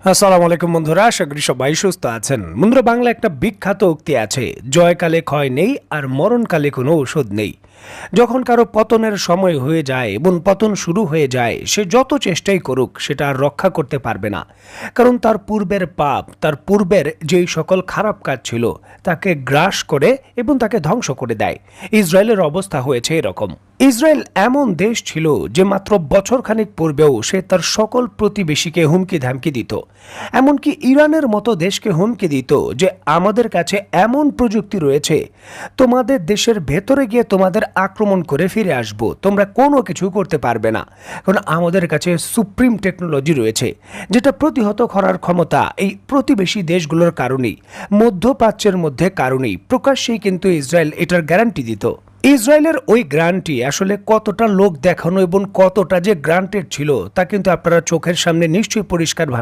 আসসালামু আলাইকুম বন্ধুরা, আশা করি সবাই সুস্থ আছেন। বন্ধুরা, বাংলা একটা বিখ্যাত উক্তি আছে, জয়কালে ক্ষয় নেই আর মরণকালে কোনো ঔষধ নেই। যখন কারো পতনের সময় হয়ে যায় এবং পতন শুরু হয়ে যায়, সে যত চেষ্টাই করুক সেটা আর রক্ষা করতে পারবে না। কারণ তার পূর্বের পাপ, তার পূর্বের যেই সকল খারাপ কাজ ছিল তাকে গ্রাস করে এবং তাকে ধ্বংস করে দেয়। ইসরায়েলের অবস্থা হয়েছে এরকম। ইসরায়েল এমন দেশ ছিল যে মাত্র বছরখানেক পূর্বেও সে তার সকল প্রতিবেশীকে হুমকি ধামকি দিত। এমনকি ইরানের মতো দেশকে হুমকি দিত যে আমাদের কাছে এমন প্রযুক্তি রয়েছে, তোমাদের দেশের ভেতরে গিয়ে তোমাদের আক্রমণ করে ফিরে আসবো, তোমরা কোনো কিছু করতে পারবে না, কারণ আমাদের কাছে সুপ্রিম টেকনোলজি রয়েছে। যেটা প্রতিহত করার ক্ষমতা এই প্রতিবেশী দেশগুলোর কারণেই, মধ্যপ্রাচ্যের মধ্যে কারণেই প্রকাশ্যেই কিন্তু ইসরায়েল এটার গ্যারান্টি দিত। ইসরায়েলের ওই গ্রান্টটি আসলে কতটা লোক দেখানো এবং কতটা যে গ্রান্টেড ছিল তা কিন্তু আপনারা চোখের সামনে নিশ্চয়ই পরিষ্কারভাবে